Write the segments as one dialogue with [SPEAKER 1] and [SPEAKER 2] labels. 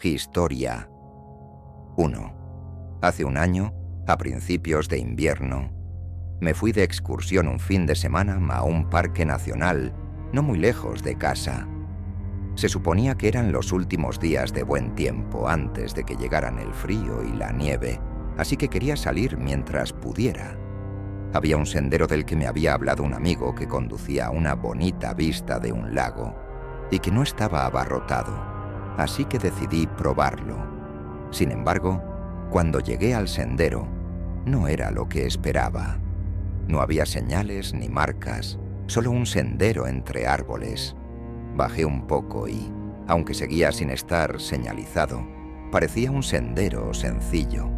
[SPEAKER 1] Historia 1. Hace un año, a principios de invierno, me fui de excursión un fin de semana a un parque nacional no muy lejos de casa. Se suponía que eran los últimos días de buen tiempo antes de que llegaran el frío y la nieve, así que quería salir mientras pudiera. Había un sendero del que me había hablado un amigo que conducía a una bonita vista de un lago y que no estaba abarrotado, así que decidí probarlo. Sin embargo, cuando llegué al sendero, no era lo que esperaba. No había señales ni marcas, solo un sendero entre árboles. Bajé un poco y, aunque seguía sin estar señalizado, parecía un sendero sencillo.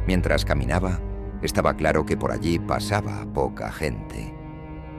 [SPEAKER 1] Mientras caminaba, estaba claro que por allí pasaba poca gente.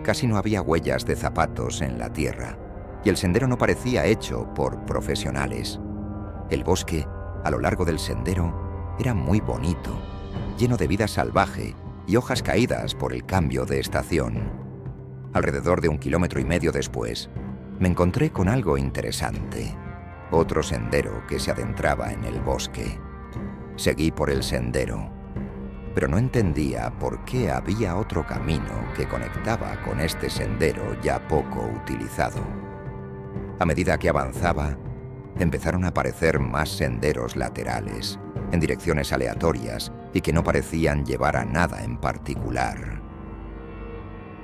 [SPEAKER 1] Casi no había huellas de zapatos en la tierra, y el sendero no parecía hecho por profesionales. El bosque, a lo largo del sendero, era muy bonito, lleno de vida salvaje y hojas caídas por el cambio de estación. Alrededor de 1,5 kilómetros después, me encontré con algo interesante. Otro sendero que se adentraba en el bosque. Seguí por el sendero, pero no entendía por qué había otro camino que conectaba con este sendero ya poco utilizado. A medida que avanzaba, empezaron a aparecer más senderos laterales, en direcciones aleatorias y que no parecían llevar a nada en particular.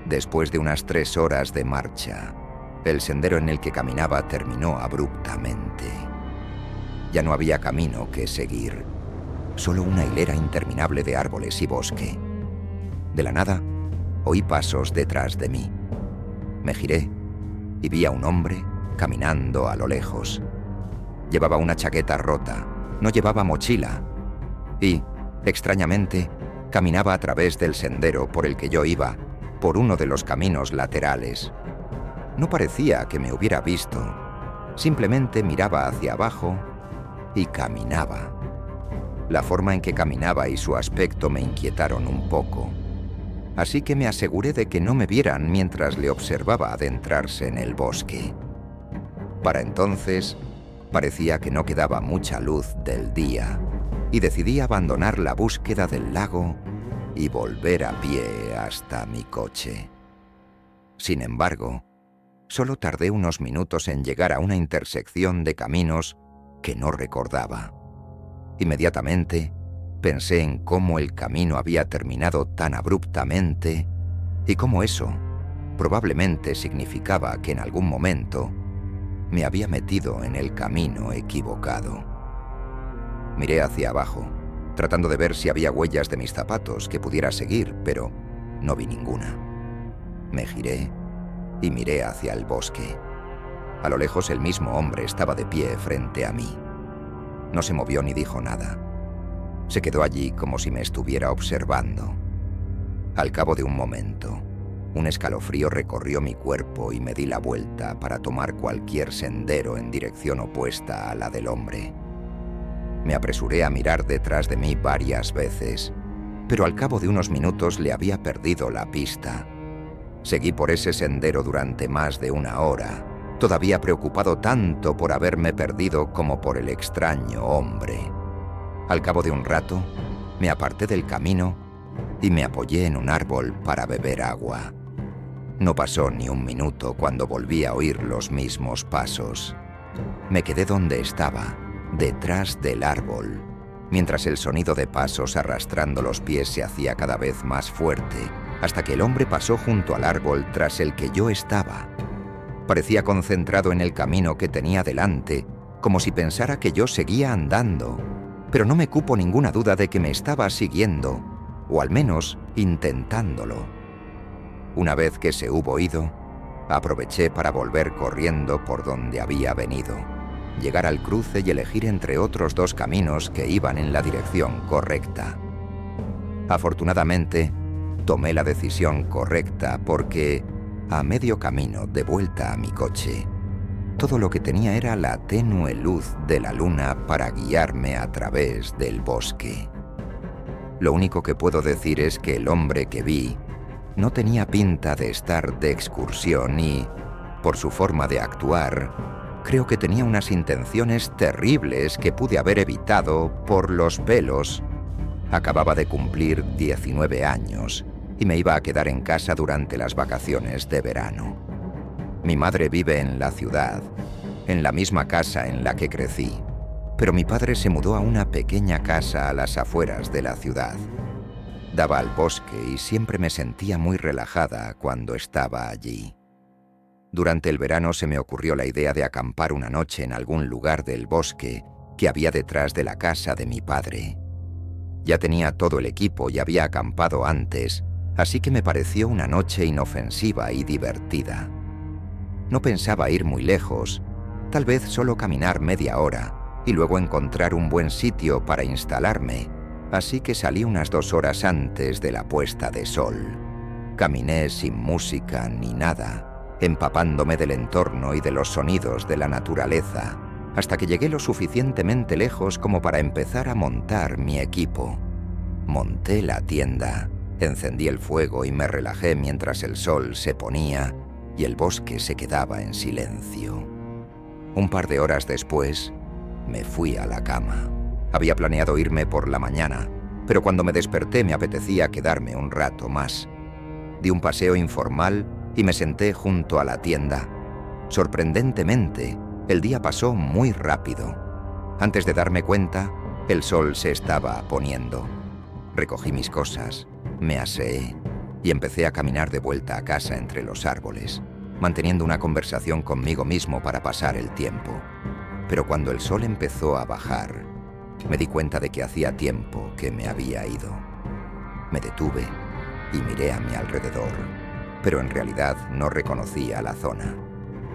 [SPEAKER 1] Después de unas 3 horas de marcha, el sendero en el que caminaba terminó abruptamente. Ya no había camino que seguir, solo una hilera interminable de árboles y bosque. De la nada, oí pasos detrás de mí. Me giré y vi a un hombre caminando a lo lejos. Llevaba una chaqueta rota, no llevaba mochila y, extrañamente, caminaba a través del sendero por el que yo iba, por uno de los caminos laterales. No parecía que me hubiera visto, simplemente miraba hacia abajo y caminaba. La forma en que caminaba y su aspecto me inquietaron un poco, así que me aseguré de que no me vieran mientras le observaba adentrarse en el bosque. Para entonces, parecía que no quedaba mucha luz del día y decidí abandonar la búsqueda del lago y volver a pie hasta mi coche. Sin embargo, solo tardé unos minutos en llegar a una intersección de caminos que no recordaba. Inmediatamente, pensé en cómo el camino había terminado tan abruptamente y cómo eso probablemente significaba que en algún momento me había metido en el camino equivocado. Miré hacia abajo, tratando de ver si había huellas de mis zapatos que pudiera seguir, pero no vi ninguna. Me giré y miré hacia el bosque. A lo lejos el mismo hombre estaba de pie frente a mí. No se movió ni dijo nada. Se quedó allí como si me estuviera observando. Al cabo de un momento, un escalofrío recorrió mi cuerpo y me di la vuelta para tomar cualquier sendero en dirección opuesta a la del hombre. Me apresuré a mirar detrás de mí varias veces, pero al cabo de unos minutos le había perdido la pista. Seguí por ese sendero durante más de 1 hora, todavía preocupado tanto por haberme perdido como por el extraño hombre. Al cabo de un rato, me aparté del camino y me apoyé en un árbol para beber agua. No pasó ni un minuto cuando volví a oír los mismos pasos. Me quedé donde estaba, detrás del árbol, mientras el sonido de pasos arrastrando los pies se hacía cada vez más fuerte, hasta que el hombre pasó junto al árbol tras el que yo estaba. Parecía concentrado en el camino que tenía delante, como si pensara que yo seguía andando, pero no me cupo ninguna duda de que me estaba siguiendo, o al menos intentándolo. Una vez que se hubo ido, aproveché para volver corriendo por donde había venido, llegar al cruce y elegir entre otros 2 caminos que iban en la dirección correcta. Afortunadamente, tomé la decisión correcta porque, a medio camino de vuelta a mi coche, todo lo que tenía era la tenue luz de la luna para guiarme a través del bosque. Lo único que puedo decir es que el hombre que vi no tenía pinta de estar de excursión y, por su forma de actuar, Creo que tenía unas intenciones terribles que pude haber evitado por los pelos. Acababa de cumplir 19 años y me iba a quedar en casa durante las vacaciones de verano. Mi madre vive en la ciudad, en la misma casa en la que crecí, pero mi padre se mudó a una pequeña casa a las afueras de la ciudad. Daba al bosque y siempre me sentía muy relajada cuando estaba allí. Durante el verano se me ocurrió la idea de acampar una noche en algún lugar del bosque que había detrás de la casa de mi padre. Ya tenía todo el equipo y había acampado antes, así que me pareció una noche inofensiva y divertida. No pensaba ir muy lejos, tal vez solo caminar media hora y luego encontrar un buen sitio para instalarme, así que salí unas 2 horas antes de la puesta de sol. Caminé sin música ni nada, empapándome del entorno y de los sonidos de la naturaleza, hasta que llegué lo suficientemente lejos como para empezar a montar mi equipo. Monté la tienda, encendí el fuego y me relajé mientras el sol se ponía y el bosque se quedaba en silencio. Un par de horas después, me fui a la cama. Había planeado irme por la mañana, pero cuando me desperté me apetecía quedarme un rato más. Di un paseo informal y me senté junto a la tienda. Sorprendentemente, el día pasó muy rápido. Antes de darme cuenta, el sol se estaba poniendo. Recogí mis cosas, me aseé y empecé a caminar de vuelta a casa entre los árboles, manteniendo una conversación conmigo mismo para pasar el tiempo. Pero cuando el sol empezó a bajar, me di cuenta de que hacía tiempo que me había ido. Me detuve y miré a mi alrededor, pero en realidad no reconocía la zona.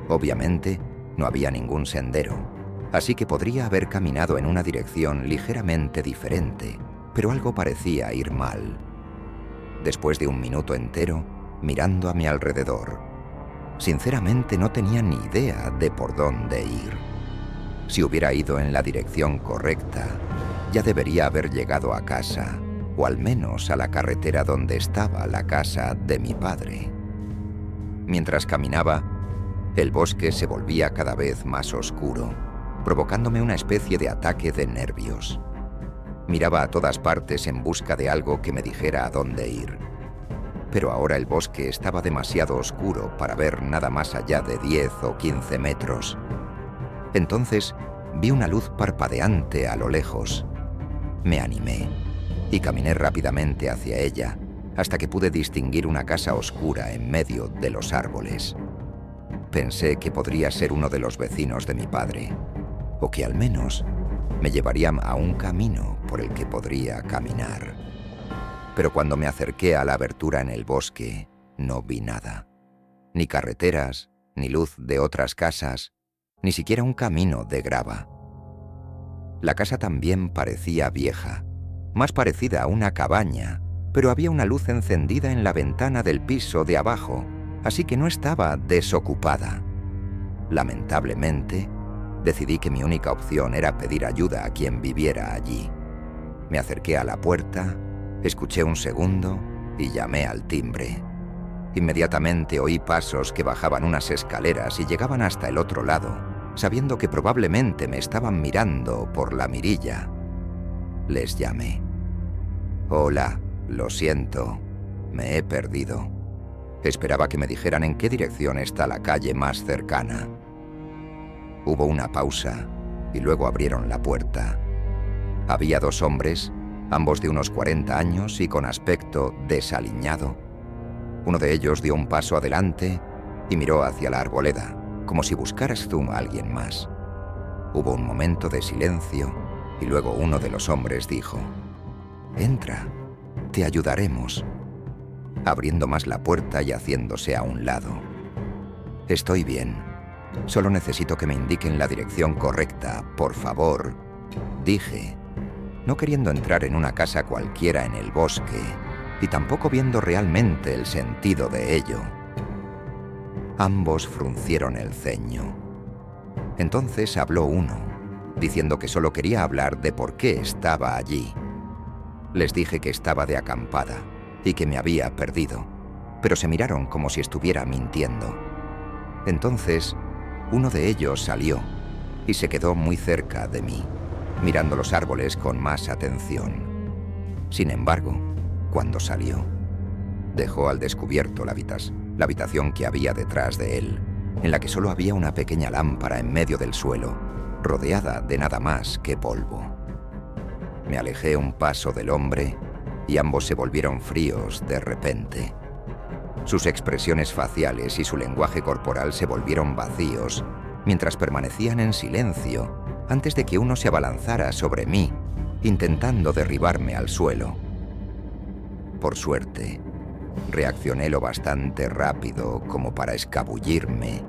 [SPEAKER 1] Obviamente, no había ningún sendero, así que podría haber caminado en una dirección ligeramente diferente, pero algo parecía ir mal. Después de un minuto entero, mirando a mi alrededor, sinceramente no tenía ni idea de por dónde ir. Si hubiera ido en la dirección correcta, ya debería haber llegado a casa, o al menos a la carretera donde estaba la casa de mi padre. Mientras caminaba, el bosque se volvía cada vez más oscuro, provocándome una especie de ataque de nervios. Miraba a todas partes en busca de algo que me dijera a dónde ir. Pero ahora el bosque estaba demasiado oscuro para ver nada más allá de 10 o 15 metros. Entonces vi una luz parpadeante a lo lejos. Me animé y caminé rápidamente hacia ella, hasta que pude distinguir una casa oscura en medio de los árboles. Pensé que podría ser uno de los vecinos de mi padre, o que al menos me llevarían a un camino por el que podría caminar. Pero cuando me acerqué a la abertura en el bosque, no vi nada. Ni carreteras, ni luz de otras casas, ni siquiera un camino de grava. La casa también parecía vieja, más parecida a una cabaña, pero había una luz encendida en la ventana del piso de abajo, así que no estaba desocupada. Lamentablemente, decidí que mi única opción era pedir ayuda a quien viviera allí. Me acerqué a la puerta, escuché un segundo y llamé al timbre. Inmediatamente oí pasos que bajaban unas escaleras y llegaban hasta el otro lado, sabiendo que probablemente me estaban mirando por la mirilla. Les llamé. Hola, lo siento, me he perdido. Esperaba que me dijeran en qué dirección está la calle más cercana. Hubo una pausa y luego abrieron la puerta. Había 2 hombres, ambos de unos 40 años y con aspecto desaliñado. Uno de ellos dio un paso adelante y miró hacia la arboleda, como si buscaras tú a alguien más. Hubo un momento de silencio y luego uno de los hombres dijo: «Entra, te ayudaremos», abriendo más la puerta y haciéndose a un lado. «Estoy bien. Solo necesito que me indiquen la dirección correcta, por favor», dije, no queriendo entrar en una casa cualquiera en el bosque y tampoco viendo realmente el sentido de ello. Ambos fruncieron el ceño. Entonces habló uno, diciendo que solo quería hablar de por qué estaba allí. Les dije que estaba de acampada y que me había perdido, pero se miraron como si estuviera mintiendo. Entonces Uno de ellos salió y se quedó muy cerca de mí, mirando los árboles con más atención. Sin embargo, cuando salió, dejó al descubierto la habitación que había detrás de él, en la que solo había una pequeña lámpara en medio del suelo, rodeada de nada más que polvo. Me alejé un paso del hombre y ambos se volvieron fríos de repente. Sus expresiones faciales y su lenguaje corporal se volvieron vacíos mientras permanecían en silencio antes de que uno se abalanzara sobre mí, intentando derribarme al suelo. Por suerte, reaccioné lo bastante rápido como para escabullirme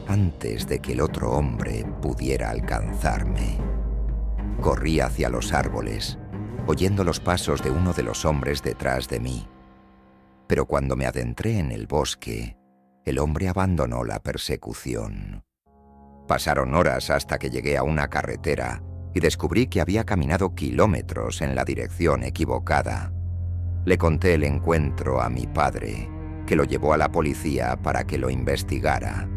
[SPEAKER 1] antes de que el otro hombre pudiera alcanzarme. Corrí hacia los árboles, oyendo los pasos de uno de los hombres detrás de mí. Pero cuando me adentré en el bosque, el hombre abandonó la persecución. Pasaron horas hasta que llegué a una carretera y descubrí que había caminado kilómetros en la dirección equivocada. Le conté el encuentro a mi padre, que lo llevó a la policía para que lo investigara.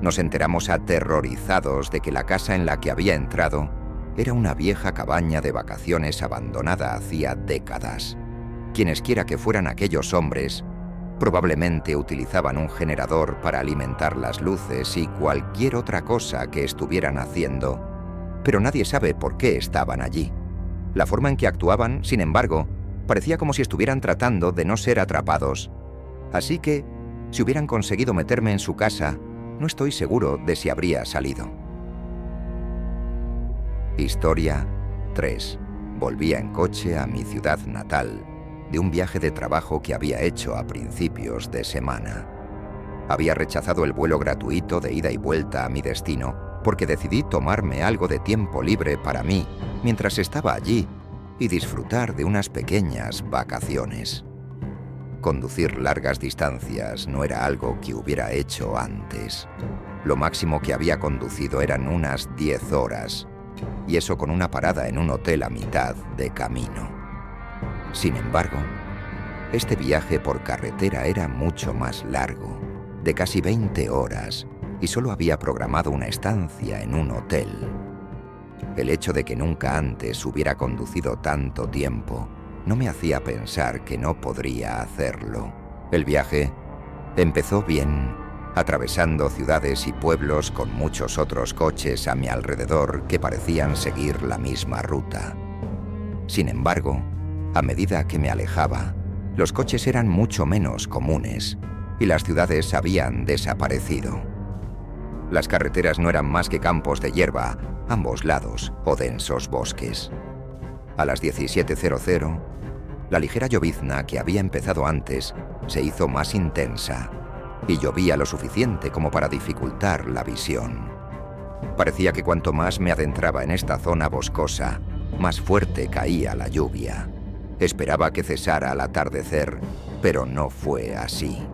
[SPEAKER 1] Nos enteramos aterrorizados de que la casa en la que había entrado era una vieja cabaña de vacaciones abandonada hacía décadas. Quinesquiera que fueran aquellos hombres, probablemente utilizaban un generador para alimentar las luces y cualquier otra cosa que estuvieran haciendo, pero nadie sabe por qué estaban allí. La forma en que actuaban, sin embargo, parecía como si estuvieran tratando de no ser atrapados. Así que, si hubieran conseguido meterme en su casa, no estoy seguro de si habría salido. Historia 3. Volvía en coche a mi ciudad natal, de un viaje de trabajo que había hecho a principios de semana. Había rechazado el vuelo gratuito de ida y vuelta a mi destino porque decidí tomarme algo de tiempo libre para mí mientras estaba allí y disfrutar de unas pequeñas vacaciones. Conducir largas distancias no era algo que hubiera hecho antes. Lo máximo que había conducido eran unas 10 horas, y eso con una parada en un hotel a mitad de camino. Sin embargo, este viaje por carretera era mucho más largo, de casi 20 horas, y solo había programado una estancia en un hotel. El hecho de que nunca antes hubiera conducido tanto tiempo no me hacía pensar que no podría hacerlo. El viaje empezó bien, atravesando ciudades y pueblos con muchos otros coches a mi alrededor que parecían seguir la misma ruta. Sin embargo, a medida que me alejaba, los coches eran mucho menos comunes y las ciudades habían desaparecido. Las carreteras no eran más que campos de hierba a ambos lados o densos bosques. A las 17:00, la ligera llovizna que había empezado antes se hizo más intensa y llovía lo suficiente como para dificultar la visión. Parecía que cuanto más me adentraba en esta zona boscosa, más fuerte caía la lluvia. Esperaba que cesara al atardecer, pero no fue así.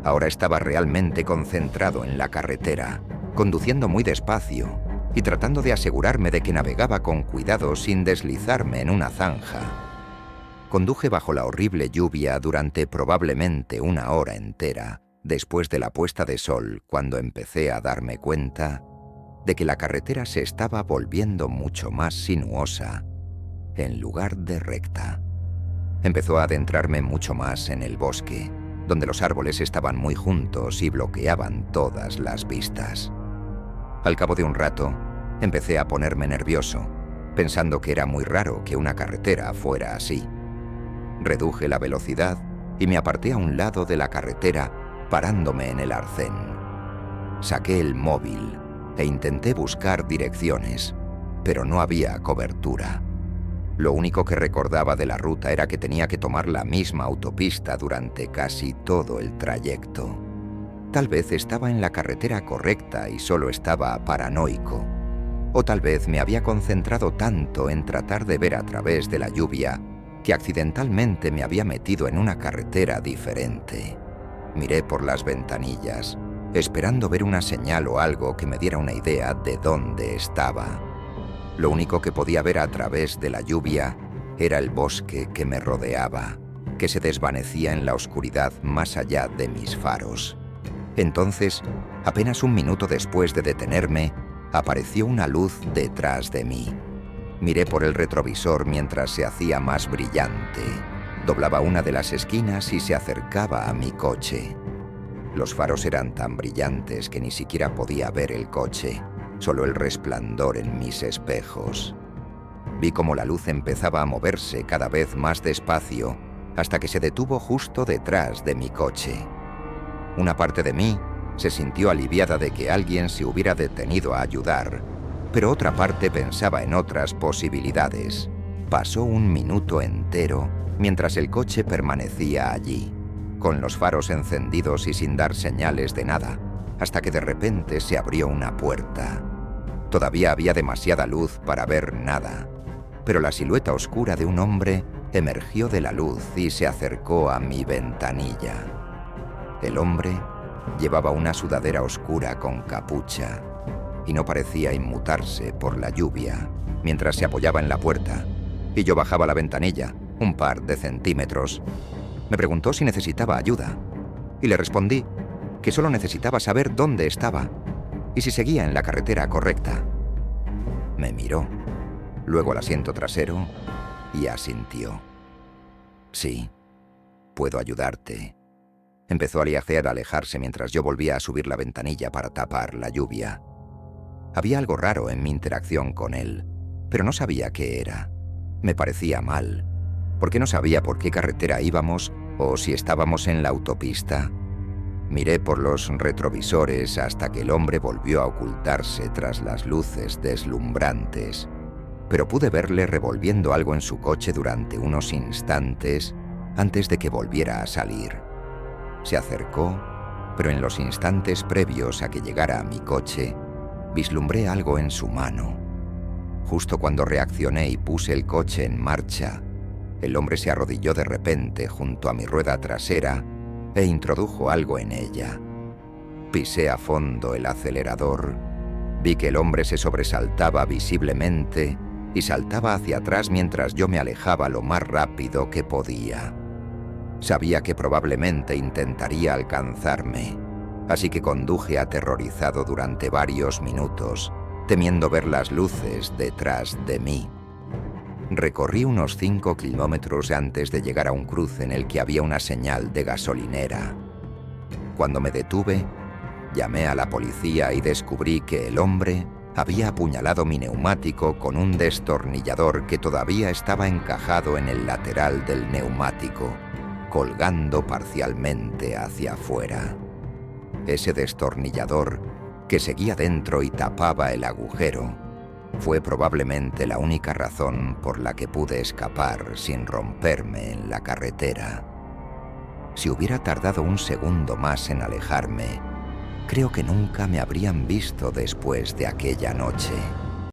[SPEAKER 1] Ahora estaba realmente concentrado en la carretera, conduciendo muy despacio y tratando de asegurarme de que navegaba con cuidado sin deslizarme en una zanja. Conduje bajo la horrible lluvia durante probablemente una hora entera, después de la puesta de sol, cuando empecé a darme cuenta de que la carretera se estaba volviendo mucho más sinuosa, en lugar de recta. Empezó a adentrarme mucho más en el bosque, donde los árboles estaban muy juntos y bloqueaban todas las vistas. Al cabo de un rato, empecé a ponerme nervioso, pensando que era muy raro que una carretera fuera así. Reduje la velocidad y me aparté a un lado de la carretera, parándome en el arcén. Saqué el móvil e intenté buscar direcciones, pero no había cobertura. Lo único que recordaba de la ruta era que tenía que tomar la misma autopista durante casi todo el trayecto. Tal vez estaba en la carretera correcta y solo estaba paranoico. O tal vez me había concentrado tanto en tratar de ver a través de la lluvia que accidentalmente me había metido en una carretera diferente. Miré por las ventanillas, esperando ver una señal o algo que me diera una idea de dónde estaba. Lo único que podía ver a través de la lluvia era el bosque que me rodeaba, que se desvanecía en la oscuridad más allá de mis faros. Entonces, apenas un minuto después de detenerme, apareció una luz detrás de mí. Miré por el retrovisor mientras se hacía más brillante. Doblaba una de las esquinas y se acercaba a mi coche. Los faros eran tan brillantes que ni siquiera podía ver el coche, solo el resplandor en mis espejos. Vi cómo la luz empezaba a moverse cada vez más despacio hasta que se detuvo justo detrás de mi coche. Una parte de mí se sintió aliviada de que alguien se hubiera detenido a ayudar, pero otra parte pensaba en otras posibilidades. Pasó un minuto entero mientras el coche permanecía allí, con los faros encendidos y sin dar señales de nada, hasta que de repente se abrió una puerta. Todavía había demasiada luz para ver nada, pero la silueta oscura de un hombre emergió de la luz y se acercó a mi ventanilla. El hombre llevaba una sudadera oscura con capucha y no parecía inmutarse por la lluvia mientras se apoyaba en la puerta, y yo bajaba la ventanilla un par de centímetros. Me preguntó si necesitaba ayuda y le respondí que solo necesitaba saber dónde estaba y si seguía en la carretera correcta. Me miró, luego al asiento trasero y asintió. Sí, puedo ayudarte. Empezó a alejarse mientras yo volvía a subir la ventanilla para tapar la lluvia. Había algo raro en mi interacción con él, pero no sabía qué era. Me parecía mal, porque no sabía por qué carretera íbamos o si estábamos en la autopista. Miré por los retrovisores hasta que el hombre volvió a ocultarse tras las luces deslumbrantes, pero pude verle revolviendo algo en su coche durante unos instantes antes de que volviera a salir. Se acercó, pero en los instantes previos a que llegara a mi coche, vislumbré algo en su mano. Justo cuando reaccioné y puse el coche en marcha, el hombre se arrodilló de repente junto a mi rueda trasera e introdujo algo en ella. Pisé a fondo el acelerador, vi que el hombre se sobresaltaba visiblemente y saltaba hacia atrás mientras yo me alejaba lo más rápido que podía. Sabía que probablemente intentaría alcanzarme, así que conduje aterrorizado durante varios minutos, temiendo ver las luces detrás de mí. Recorrí unos 5 kilómetros antes de llegar a un cruce en el que había una señal de gasolinera. Cuando me detuve, llamé a la policía y descubrí que el hombre había apuñalado mi neumático con un destornillador que todavía estaba encajado en el lateral del neumático, colgando parcialmente hacia afuera. Ese destornillador, que seguía dentro y tapaba el agujero, fue probablemente la única razón por la que pude escapar sin romperme en la carretera. Si hubiera tardado un segundo más en alejarme, creo que nunca me habrían visto después de aquella noche.